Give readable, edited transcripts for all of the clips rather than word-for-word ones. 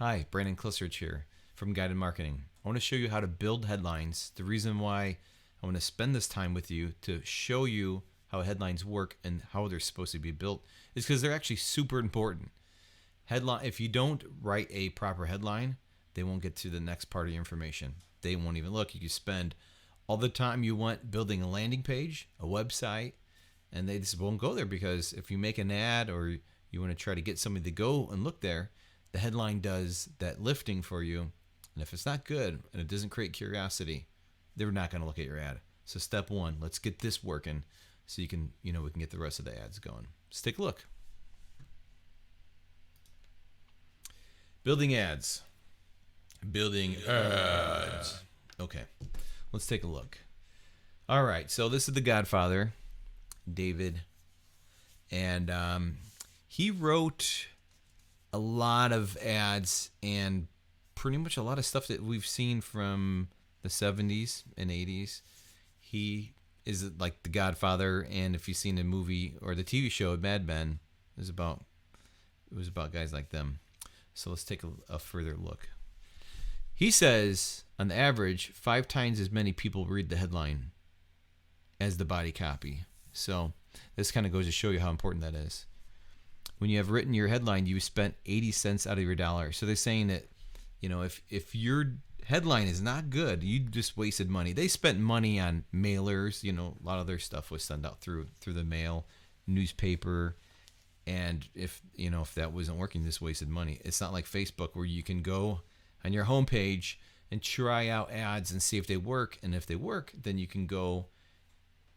Hi, Brandon Klisrich here from Guided Marketing. I want to show you how to build headlines. The reason why I want to spend this time with you to show you how headlines work and how they're supposed to be built is because they're actually super important. Headline, if you don't write a proper headline, they won't get to the next part of your information. They won't even look. You can spend all the time you want building a landing page, a website, and they just won't go there because if you make an ad or you want to try to get somebody to go and look there, the headline does that lifting for you. And if it's not good and it doesn't create curiosity, they're not going to look at your ad. So step one, let's get this working so we can get the rest of the ads going. Let's take a look. Building ads. Building ads. Okay, let's take a look. All right, so this is The Godfather, David. And he wrote a lot of ads and pretty much a lot of stuff that we've seen from the 70s and 80s. He is like the Godfather, and if you've seen the movie or the TV show Mad Men, it was about guys like them. So let's take a further look. He says, on the average, 5 times as many people read the headline as the body copy. So this kind of goes to show you how important that is. When you have written your headline, you spent 80 cents out of your dollar. So they're saying that, if your headline is not good, you just wasted money. They spent money on mailers. A lot of their stuff was sent out through the mail, newspaper, and if that wasn't working, just wasted money. It's not like Facebook where you can go on your homepage and try out ads and see if they work, and if they work, then you can go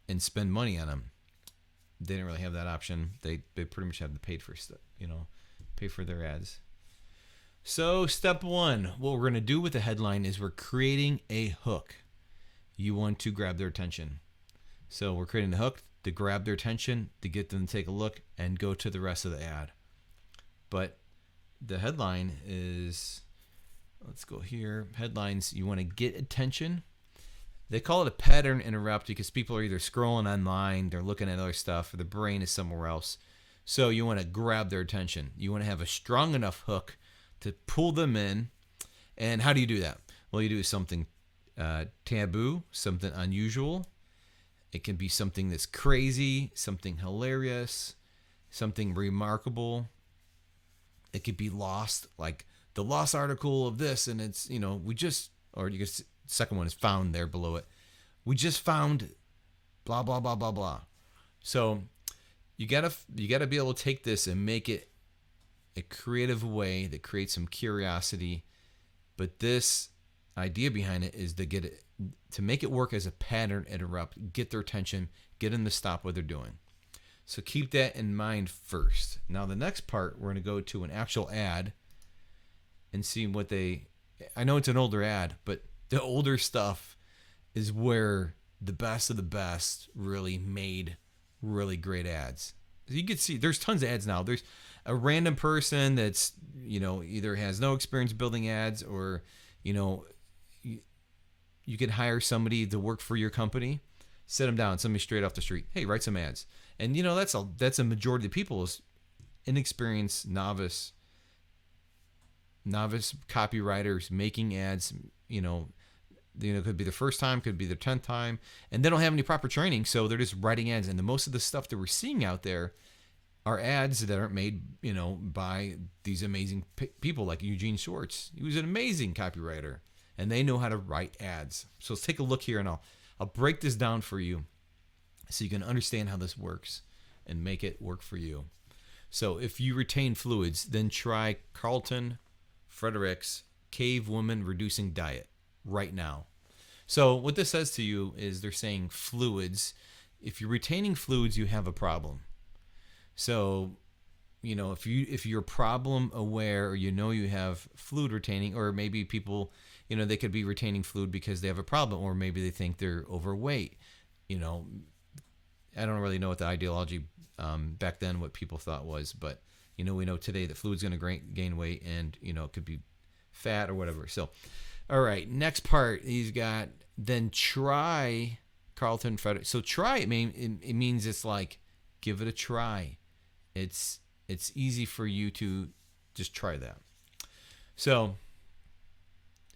and spend money on them. They didn't really have that option. They pretty much had to pay for stuff, pay for their ads. So step one, what we're going to do with the headline is we're creating a hook. You want to grab their attention. So we're creating a hook to grab their attention, to get them to take a look and go to the rest of the ad. But the headline is, let's go here. Headlines, you want to get attention. They call it a pattern interrupt because people are either scrolling online, they're looking at other stuff, or the brain is somewhere else. So you want to grab their attention. You want to have a strong enough hook to pull them in. And how do you do that? Well, you do something taboo, something unusual. It can be something that's crazy, something hilarious, something remarkable. It could be lost, like the lost article of this, and it's, second one is found there below it. We just found blah, blah, blah, blah, blah. So you gotta be able to take this and make it a creative way that creates some curiosity. But this idea behind it is to make it work as a pattern interrupt, get their attention, get them to stop what they're doing. So keep that in mind first. Now the next part, we're going to go to an actual ad and see what I know it's an older ad, but the older stuff is where the best of the best really made really great ads. You can see there's tons of ads now. There's a random person that's, either has no experience building ads, or, you could hire somebody to work for your company, sit them down, somebody straight off the street. Hey, write some ads. And, that's a majority of people is inexperienced, novice copywriters making ads, could be the first time, could be the 10th time, and they don't have any proper training, so they're just writing ads. And most of the stuff that we're seeing out there are ads that aren't made, by these amazing people like Eugene Schwartz. He was an amazing copywriter, and they know how to write ads. So let's take a look here, and I'll break this down for you so you can understand how this works and make it work for you. So if you retain fluids, then try Carlton Frederick's Cave Woman Reducing Diet right now. So what this says to you is they're saying fluids. If you're retaining fluids, you have a problem. So, if you're problem aware, or you have fluid retaining, or maybe people, they could be retaining fluid because they have a problem, or maybe they think they're overweight. I don't really know what the ideology back then, what people thought was, but we know today that fluid's going to gain weight, and it could be fat or whatever. So, all right, next part, he's got, then try Carlton Frederick. So try, it means it's like, give it a try. It's easy for you to just try that. So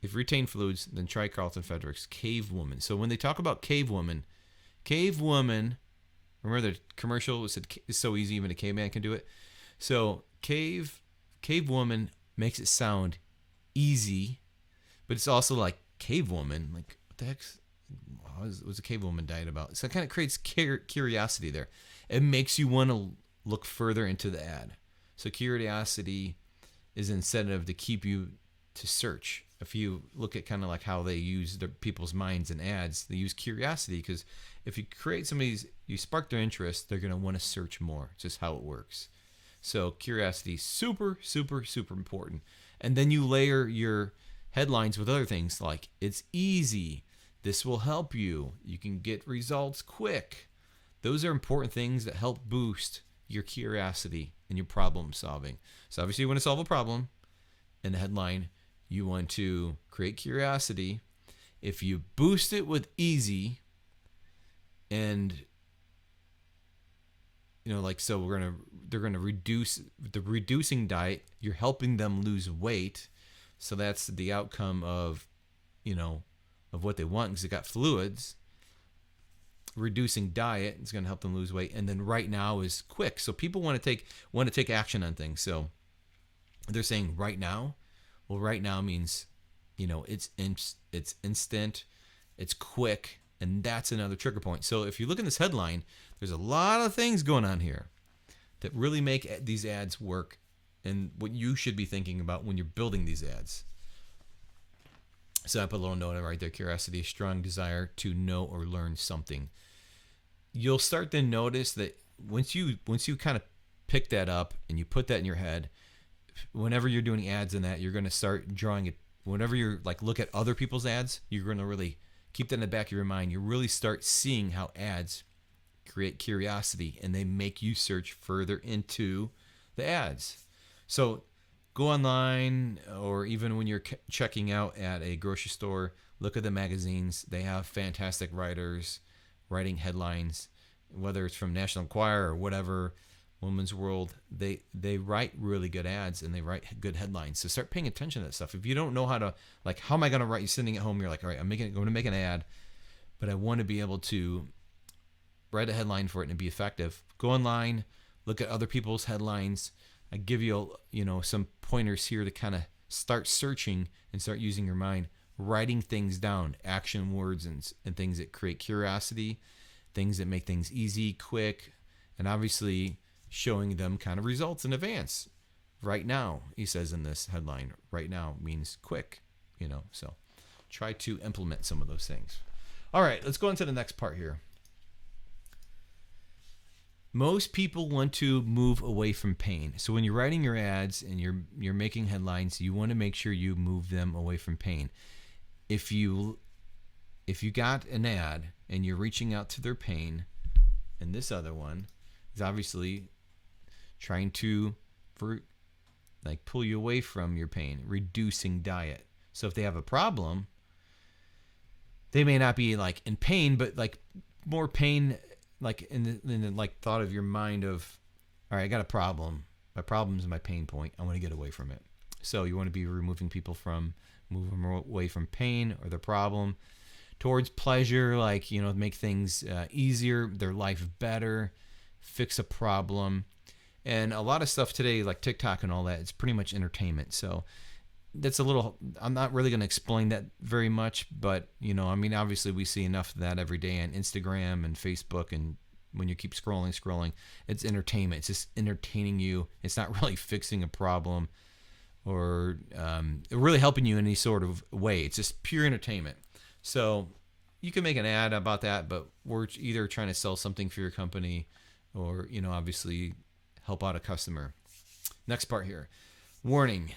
if you retain fluids, then try Carlton Frederick's Cave Woman. So when they talk about Cave Woman, remember the commercial said it's so easy even a caveman can do it. So Cave Woman makes it sound easy, but it's also like Cave Woman, like what the heck's was a Cave Woman diet about? So it kind of creates curiosity there. It makes you want to look further into the ad. So curiosity is an incentive to keep you to search. If you look at kind of like how they use people's minds in ads, they use curiosity because if you create you spark their interest, they're going to want to search more. It's just how it works. So curiosity is super, super, super important. And then you layer your headlines with other things like it's easy. This will help you. You can get results quick. Those are important things that help boost your curiosity and your problem solving. So obviously you want to solve a problem in the headline. You want to create curiosity. If you boost it with easy and so they're gonna reduce the reducing diet, you're helping them lose weight. So that's the outcome of what they want because they got fluids. Reducing diet is going to help them lose weight, and then right now is quick. So people want to take action on things. So they're saying right now. Well, right now means it's instant, it's quick, and that's another trigger point. So if you look in this headline, there's a lot of things going on here that really make these ads work, and what you should be thinking about when you're building these ads. So I put a little note right there: curiosity, strong desire to know or learn something. You'll start to notice that once you kind of pick that up and you put that in your head, whenever you're doing ads in that, you're going to start drawing it. Whenever you're look at other people's ads, you're going to really keep that in the back of your mind. You really start seeing how ads create curiosity and they make you search further into the ads. So go online, or even when you're checking out at a grocery store, look at the magazines. They have fantastic writers writing headlines, whether it's from National Enquirer or whatever, Women's World. They write really good ads and they write good headlines. So start paying attention to that stuff. If you don't know how to, how am I going to write? You're sitting at home, you're like, all right, I'm going to make an ad, but I want to be able to write a headline for it and be effective. Go online, look at other people's headlines. I give you some pointers here to kind of start searching and start using your mind, writing things down, action words and things that create curiosity, things that make things easy, quick, and obviously showing them kind of results in advance. Right now, he says in this headline, right now means quick, so try to implement some of those things. All right, let's go into the next part here. Most people want to move away from pain. So when you're writing your ads and you're making headlines, you want to make sure you move them away from pain. If you got an ad and you're reaching out to their pain, and this other one is obviously trying to pull you away from your pain, reducing diet. So if they have a problem, they may not be in pain, but more pain, in the thought of your mind of, all right, I got a problem. My problem is my pain point. I want to get away from it. So you want to be moving them away from pain or the problem towards pleasure, make things easier, their life better, fix a problem. And a lot of stuff today, like TikTok and all that, it's pretty much entertainment. So that's I'm not really going to explain that very much, but obviously we see enough of that every day on Instagram and Facebook, and when you keep scrolling, it's entertainment. It's just entertaining you. It's not really fixing a problem or really helping you in any sort of way. It's just pure entertainment. So you can make an ad about that, but we're either trying to sell something for your company or, obviously help out a customer. Next part here, warning.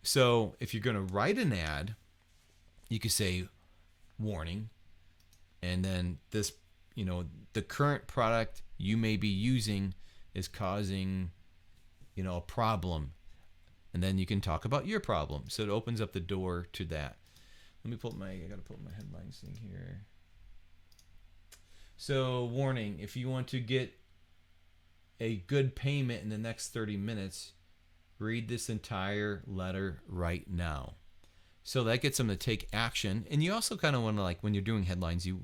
So if you're going to write an ad, you could say warning, and then this, the current product you may be using is causing, a problem. And then you can talk about your problem. So it opens up the door to that. I got to pull up my headlines thing here. So warning, if you want to get a good payment in the next 30 minutes, Read this entire letter right now. So that gets them to take action. And you also kind of want to, like, when you're doing headlines, you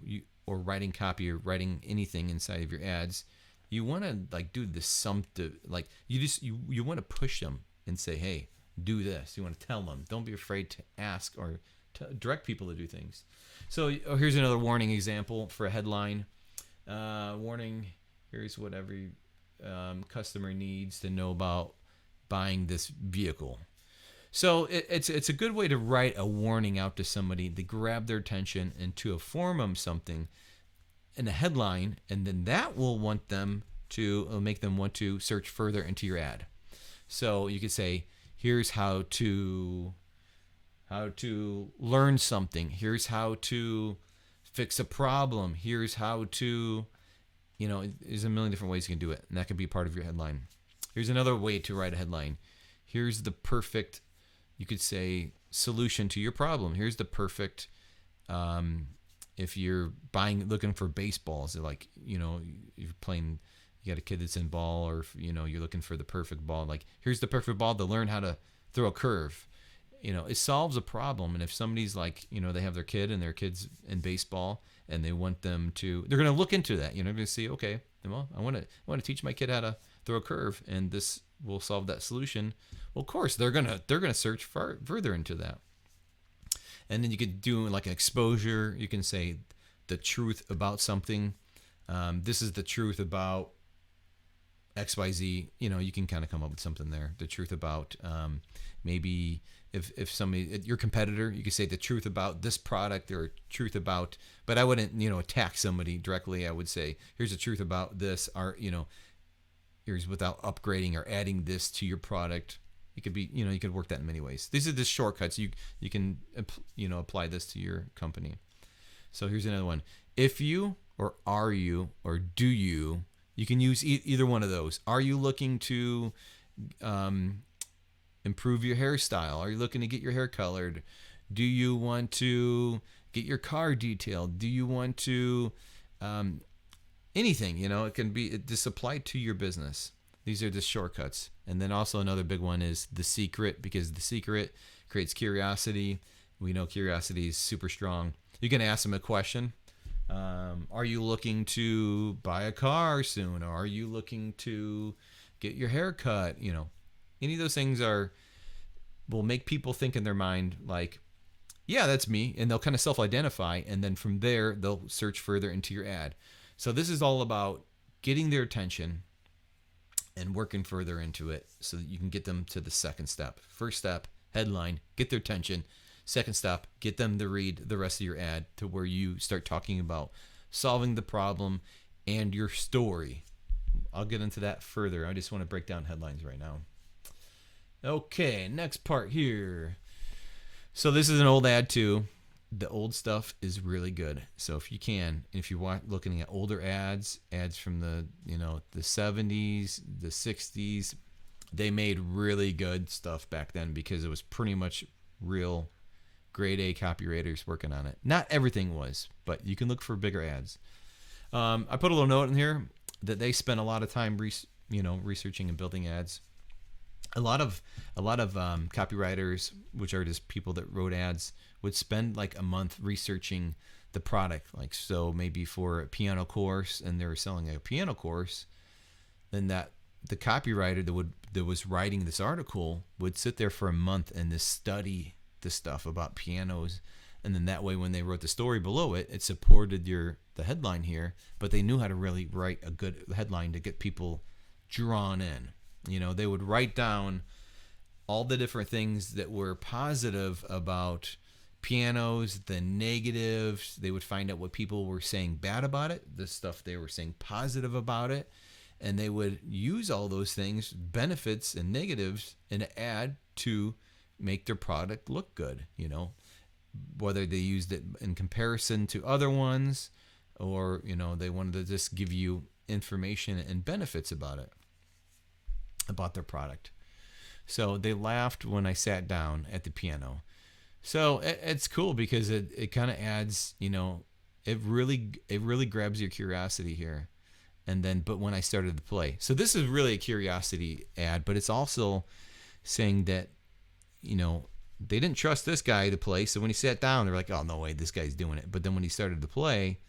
or writing copy or writing anything inside of your ads, you want to like do the sumptive, like you want to push them and say, hey, do this. You want to tell them. Don't be afraid to ask or to direct people to do things. So here's another warning example for a headline. Warning, here's what every customer needs to know about buying this vehicle. So it's a good way to write a warning out to somebody to grab their attention and to inform them something in a headline, and then that will want them to make them want to search further into your ad. So you could say, here's how to learn something. Here's how to fix a problem. Here's how to, there's a million different ways you can do it, and that could be part of your headline. Here's another way to write a headline. Here's the perfect, you could say, solution to your problem. Here's the perfect, if you're looking for baseballs, like, you're playing, you got a kid that's in ball, or, you're looking for the perfect ball. Like, here's the perfect ball to learn how to throw a curve. It solves a problem. And if somebody's like, they have their kid and their kid's in baseball and they want them to, they're going to look into that, they're going to see, okay, well, I want to teach my kid how to throw a curve, and this will solve that solution. Well, of course, they're gonna search further into that. And then you could do like an exposure. You can say the truth about something. This is the truth about XYZ. You can kind of come up with something there. The truth about maybe if somebody, your competitor, you could say the truth about this product, or truth about, but I wouldn't, attack somebody directly. I would say, here's the truth about this, or, here's without upgrading or adding this to your product. It could be, you could work that in many ways. These are just shortcuts. You can, apply this to your company. So here's another one. If you, or are you, or do you can use either one of those. Are you looking to improve your hairstyle? Are you looking to get your hair colored? Do you want to get your car detailed? Do you want to, anything, it can be just applied to your business. These are just shortcuts. And then also another big one is the secret, because the secret creates curiosity. We know curiosity is super strong. You can ask them a question. Are you looking to buy a car soon? Or are you looking to get your hair cut? Any of those things will make people think in their mind like, yeah, that's me. And they'll kind of self-identify. And then from there, they'll search further into your ad. So this is all about getting their attention and working further into it so that you can get them to the second step. First step, headline, get their attention. Second step, get them to read the rest of your ad to where you start talking about solving the problem and your story. I'll get into that further. I just want to break down headlines right now. Okay, next part here. So this is an old ad too. The old stuff is really good. So if you can, if you want looking at older ads from the, the 70s, the 60s, they made really good stuff back then because it was pretty much real grade A copywriters working on it. Not everything was, but you can look for bigger ads. I put a little note in here that they spent a lot of time researching and building ads. A lot of copywriters, which are just people that wrote ads, would spend like a month researching the product. Like, so maybe for a piano course, and they were selling a piano course, then that the copywriter that was writing this article would sit there for a month and just study the stuff about pianos, and then that way when they wrote the story below it, it supported the headline here, but they knew how to really write a good headline to get people drawn in. They would write down all the different things that were positive about pianos, the negatives. They would find out what people were saying bad about it, the stuff they were saying positive about it, and they would use all those things, benefits and negatives, in an ad to make their product look good. Whether they used it in comparison to other ones, or they wanted to just give you information and benefits about their product. So they laughed when I sat down at the piano. So it's cool because it kind of adds, it really grabs your curiosity here. And then, but when I started to play, so this is really a curiosity ad, but it's also saying that, they didn't trust this guy to play. So when he sat down, they're like, oh, no way, this guy's doing it. But then when he started to play,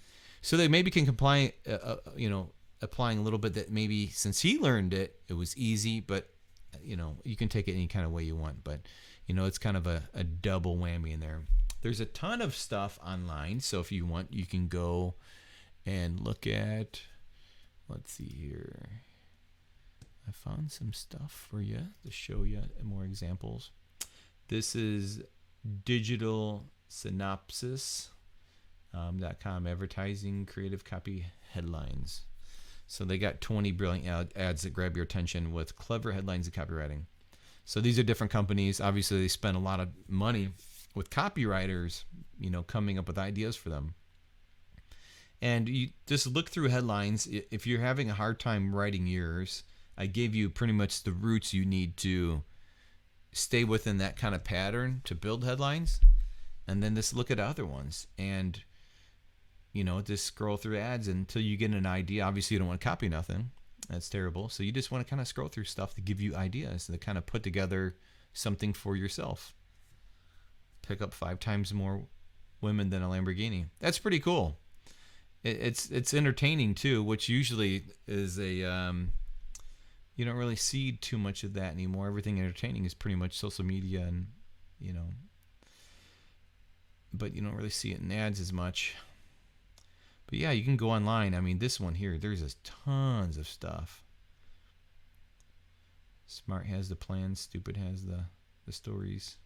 so they maybe can applying a little bit that maybe since he learned it, it was easy, but, you can take it any kind of way you want. But, it's kind of a double whammy in there. There's a ton of stuff online. So if you want, you can go and look at, let's see here. I found some stuff for you to show you more examples. This is digitalsynopsis.com, advertising, creative copy, headlines. So they got 20 brilliant ads that grab your attention with clever headlines and copywriting. So these are different companies. Obviously, they spend a lot of money with copywriters, coming up with ideas for them. And you just look through headlines. If you're having a hard time writing yours, I gave you pretty much the roots you need to stay within that kind of pattern to build headlines. And then just look at other ones and, just scroll through ads until you get an idea. Obviously, you don't want to copy nothing. That's terrible. So you just want to kind of scroll through stuff to give you ideas to kind of put together something for yourself. Pick up 5 times more women than a Lamborghini. That's pretty cool. It's entertaining too, which usually is a you don't really see too much of that anymore. Everything entertaining is pretty much social media and but you don't really see it in ads as much. But yeah, you can go online. I mean, this one here, there's just tons of stuff. Smart has the plans, stupid has the stories.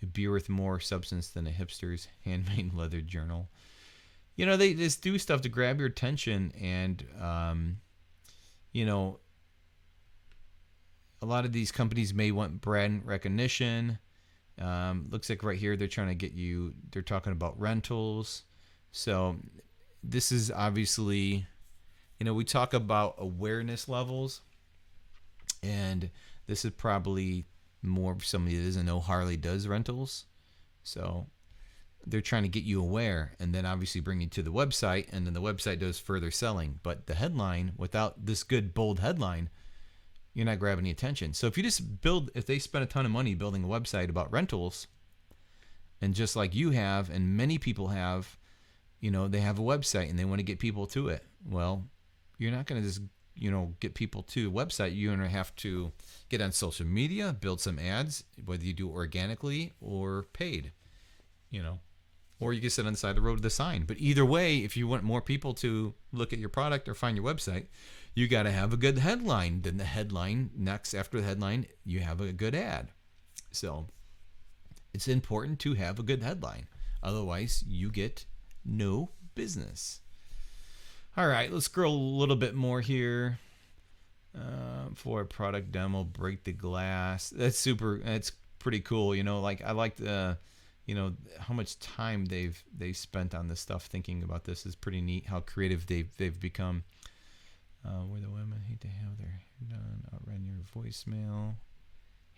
A beer with more substance than a hipster's handmade leather journal. They just do stuff to grab your attention, and a lot of these companies may want brand recognition. Looks like right here they're trying to get you. They're talking about rentals. So this is obviously, we talk about awareness levels, and this is probably more of somebody that doesn't know Harley does rentals. So they're trying to get you aware, and then obviously bring you to the website, and then the website does further selling. But the headline, without this good bold headline, you're not grabbing the attention. So if they spend a ton of money building a website about rentals, and just like you have, and many people have, they have a website and they want to get people to it. Well, you're not going to just, get people to a website. You're going to have to get on social media, build some ads, whether you do organically or paid, or you can sit on the side of the road with a sign. But either way, if you want more people to look at your product or find your website, you got to have a good headline. Then the headline, next after the headline, you have a good ad. So it's important to have a good headline. Otherwise, you get no business. All right, let's scroll a little bit more here. For a product demo, break the glass. That's pretty cool. I like the, how much time they've spent on this stuff. Thinking about this is pretty neat. How creative they've become. Where the women hate to have their hair done, outrun your voicemail.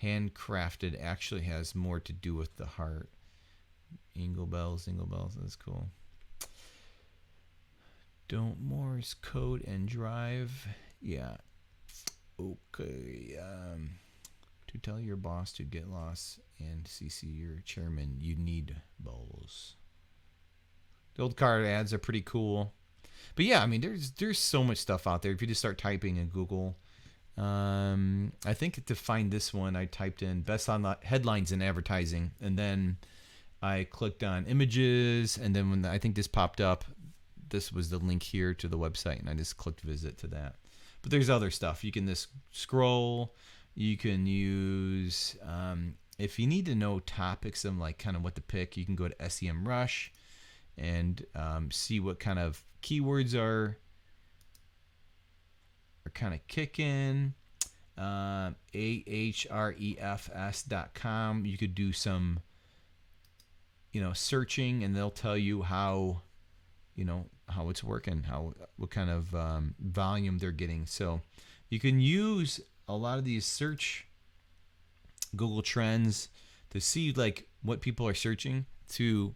Handcrafted actually has more to do with the heart. Jingle bells, that's cool. Don't Morse code and drive. Yeah. Okay. To tell your boss to get lost and CC your chairman, you need balls. The old card ads are pretty cool. But yeah, I mean, there's so much stuff out there. If you just start typing in Google, I think to find this one, I typed in best on headlines in advertising, and then I clicked on images, and then when I think this popped up, this was the link here to the website, and I just clicked visit to that. But there's other stuff. You can just scroll. You can use, if you need to know topics and like kind of what to pick, you can go to SEMrush and see what kind of keywords are kind of kicking. Ahrefs.com. You could do some, searching, and they'll tell you how, how it's working, what kind of volume they're getting. So you can use a lot of these search Google Trends to see like what people are searching to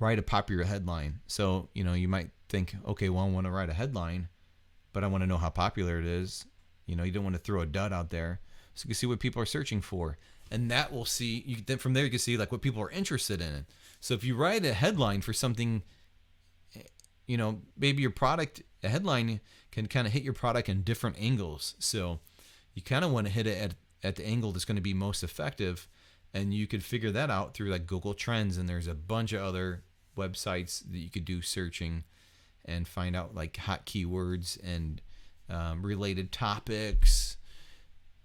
write a popular headline. So, you might think, okay, well, I want to write a headline, but I want to know how popular it is. You don't want to throw a dud out there. So you can see what people are searching for. And that will see, then from there you can see like what people are interested in. So if you write a headline for something, maybe your product, a headline can kind of hit your product in different angles. So you kind of want to hit it at the angle that's going to be most effective. And you could figure that out through like Google Trends. And there's a bunch of other websites that you could do searching and find out like hot keywords and related topics,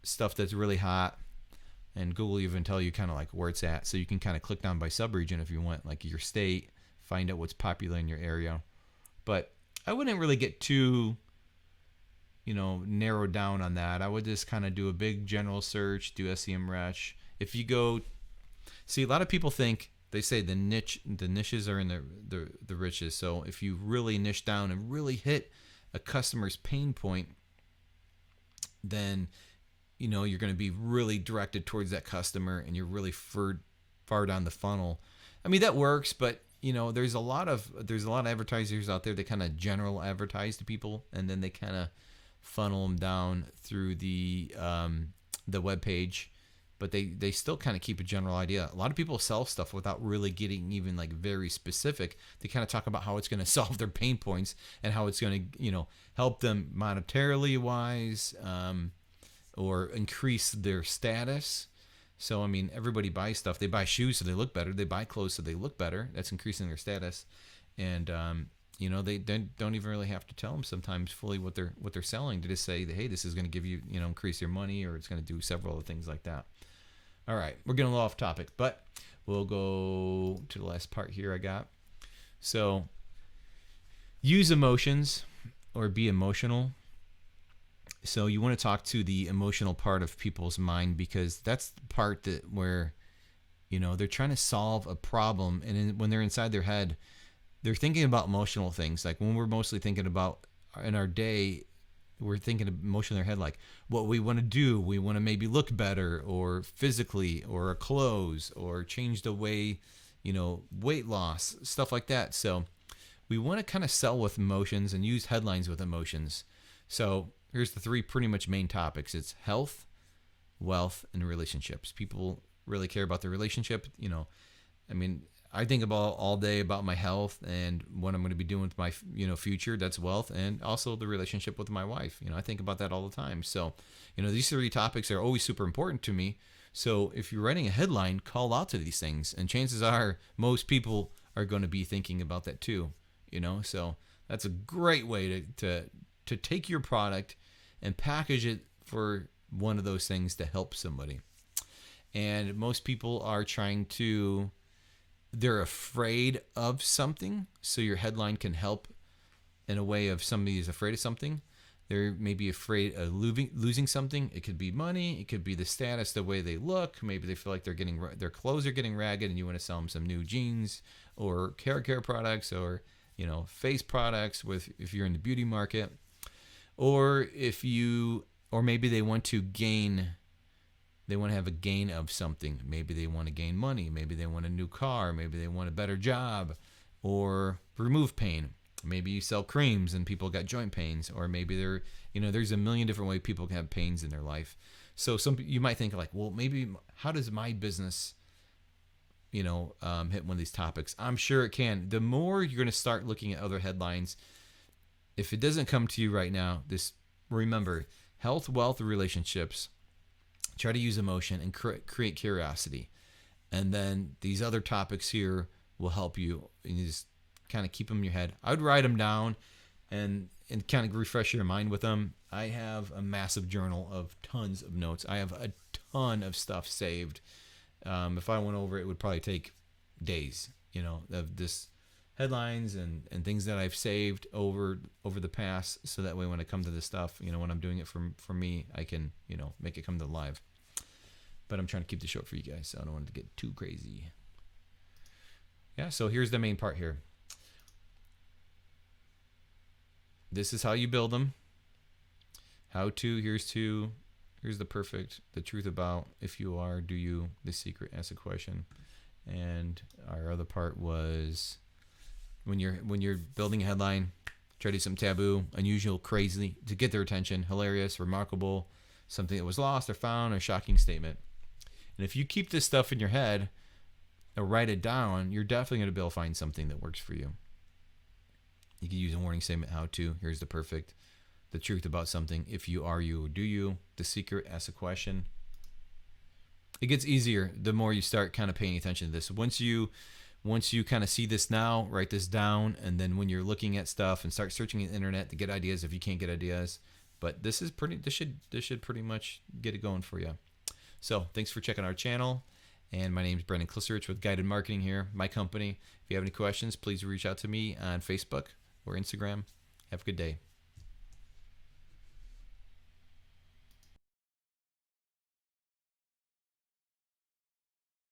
stuff that's really hot. And Google even tell you kind of like where it's at. So you can kind of click down by subregion if you want, like your state, find out what's popular in your area. But I wouldn't really get too, narrowed down on that. I would just kind of do a big general search, do SEMrush. If you go, see, a lot of people think, they say the niches are in the riches. So if you really niche down and really hit a customer's pain point, then you're going to be really directed towards that customer, and you're really far down the funnel. I mean, that works, but there's a lot of advertisers out there that kind of general advertise to people, and then they kind of funnel them down through the web page, but they still kind of keep a general idea. A lot of people sell stuff without really getting even like very specific. They kind of talk about how it's going to solve their pain points and how it's going to help them monetarily wise, or increase their status. So, I mean, everybody buys stuff. They buy shoes so they look better. They buy clothes so they look better. That's increasing their status. And, they don't even really have to tell them sometimes fully what they're selling. To just say, hey, this is going to give you, increase your money, or it's going to do several other things like that. All right, we're getting a little off topic, but we'll go to the last part here I got. So, use emotions or be emotional. So you want to talk to the emotional part of people's mind, because that's the part that where, they're trying to solve a problem. And when they're inside their head, they're thinking about emotional things. Like when we're mostly thinking about in our day, we're thinking of emotion in their head, like what we want to do. We want to maybe look better, or physically, or clothes, or change the way, weight loss, stuff like that. So we want to kind of sell with emotions and use headlines with emotions. So here's the three pretty much main topics. It's health, wealth, and relationships. People really care about their relationship. I mean, I think about all day about my health and what I'm going to be doing with my, future. That's wealth, and also the relationship with my wife. I think about that all the time. So, these three topics are always super important to me. So if you're writing a headline, call out to these things, and chances are most people are going to be thinking about that too. So that's a great way to take your product and package it for one of those things to help somebody. And most people are they're afraid of something. So your headline can help in a way of somebody is afraid of something. They're maybe afraid of losing something. It could be money. It could be the status, the way they look. Maybe they feel like their clothes are getting ragged, and you want to sell them some new jeans or hair care products, or face products if you're in the beauty market. Or maybe they want to have a gain of something. Maybe they want to gain money. Maybe they want a new car. Maybe they want a better job, or remove pain. Maybe you sell creams and people got joint pains, or maybe there's a million different ways people can have pains in their life. So you might think like, well, maybe how does my business, hit one of these topics? I'm sure it can. The more you're going to start looking at other headlines, if it doesn't come to you right now, just remember health, wealth, relationships. Try to use emotion and create curiosity. And then these other topics here will help you. And you just kind of keep them in your head. I would write them down and kind of refresh your mind with them. I have a massive journal of tons of notes. I have a ton of stuff saved. If I went over it, would probably take days, of this headlines and things that I've saved over the past, so that way when I come to this stuff, when I'm doing it for me, I can, make it come to live. But I'm trying to keep this short for you guys, so I don't want it to get too crazy. Yeah, so here's the main part here. This is how you build them. How to, here's the truth about if you are, do you, the secret, ask a question. And our other part was when you're building a headline, try to do something taboo, unusual, crazy to get their attention, hilarious, remarkable, something that was lost or found, a shocking statement. And if you keep this stuff in your head or write it down, you're definitely going to be able to find something that works for you. You can use a warning statement, how to, here's the truth about something. If you are you, do you, the secret, ask a question. It gets easier the more you start kind of paying attention to this. Once you kind of see this now, write this down, and then when you're looking at stuff and start searching the internet to get ideas if you can't get ideas. But this should pretty much get it going for you. So thanks for checking our channel. And my name is Brendan Klisserich with Guided Marketing here, my company. If you have any questions, please reach out to me on Facebook or Instagram. Have a good day.